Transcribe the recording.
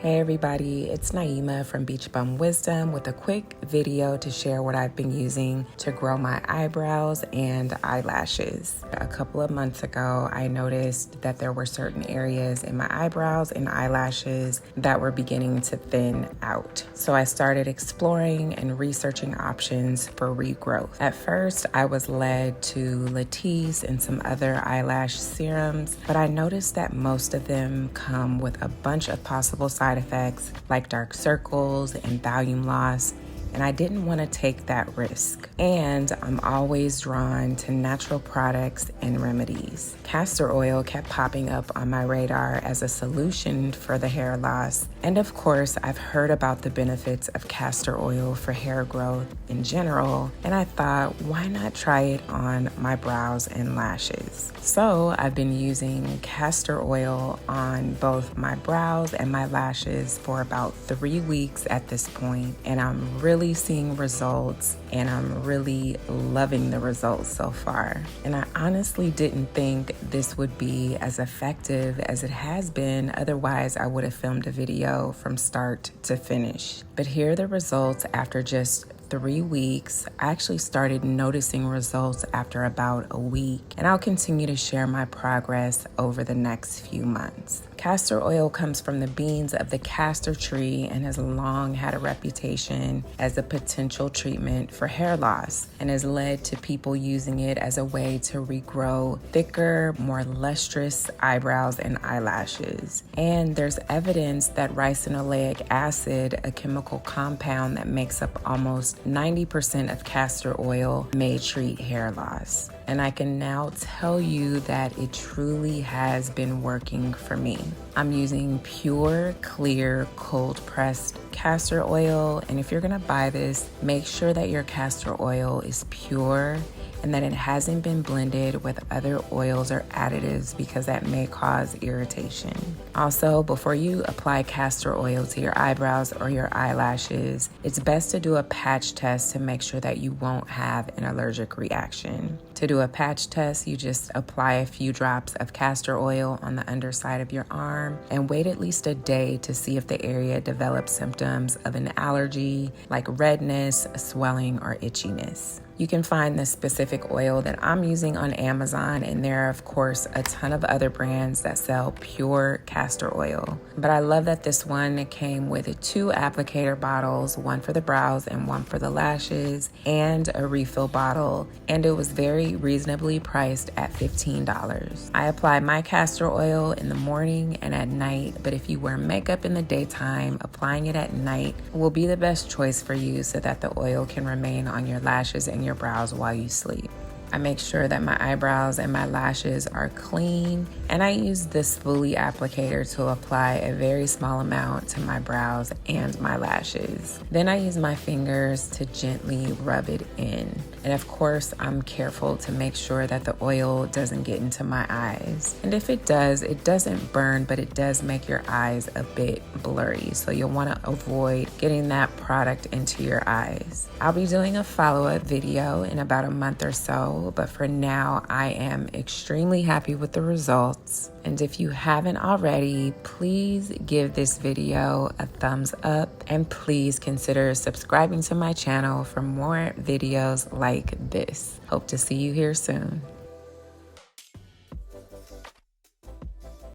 Hey everybody, it's Naima from Beach Bum Wisdom with a quick video to share what I've been using to grow my eyebrows and eyelashes. A couple of months ago, I noticed that there were certain areas in my eyebrows and eyelashes that were beginning to thin out. So I started exploring and researching options for regrowth. At first, I was led to Latisse and some other eyelash serums, but I noticed that most of them come with a bunch of possible side effects like dark circles and volume loss, and I didn't want to take that risk. And I'm always drawn to natural products and remedies. Castor oil kept popping up on my radar as a solution for the hair loss. And of course, I've heard about the benefits of castor oil for hair growth in general, and I thought, why not try it on my brows and lashes? So I've been using castor oil on both my brows and my lashes for about 3 weeks at this point, and I'm really seeing results, and I'm really loving the results so far. And I honestly didn't think this would be as effective as it has been. Otherwise, I would have filmed a video from start to finish. But here are the results after just 3 weeks. I actually started noticing results after about a week, and I'll continue to share my progress over the next few months. Castor oil comes from the beans of the castor tree and has long had a reputation as a potential treatment for hair loss, and has led to people using it as a way to regrow thicker, more lustrous eyebrows and eyelashes. And there's evidence that ricinoleic acid, a chemical compound that makes up almost 90% of castor oil, may treat hair loss. And I can now tell you that it truly has been working for me. I'm using pure, clear, cold-pressed castor oil, and if you're gonna buy this, make sure that your castor oil is pure and that it hasn't been blended with other oils or additives, because that may cause irritation. Also, before you apply castor oil to your eyebrows or your eyelashes, it's best to do a patch test to make sure that you won't have an allergic reaction. To do a patch test, you just apply a few drops of castor oil on the underside of your arm and wait at least a day to see if the area develops symptoms of an allergy like redness, swelling, or itchiness. You can find the specific oil that I'm using on Amazon, and there are, of course, a ton of other brands that sell pure castor oil. But I love that this one came with 2 applicator bottles, one for the brows and one for the lashes, and a refill bottle, and it was very reasonably priced at $15. I apply my castor oil in the morning and at night, but if you wear makeup in the daytime, applying it at night will be the best choice for you so that the oil can remain on your lashes and your brows while you sleep. I make sure that my eyebrows and my lashes are clean, and I use this spoolie applicator to apply a very small amount to my brows and my lashes. Then I use my fingers to gently rub it in. And of course, I'm careful to make sure that the oil doesn't get into my eyes. And if it does, it doesn't burn, but it does make your eyes a bit blurry. So you'll want to avoid getting that product into your eyes. I'll be doing a follow-up video in about a month or so, but for now, I am extremely happy with the results. And if you haven't already, please give this video a thumbs up, and please consider subscribing to my channel for more videos like this. Hope to see you here soon.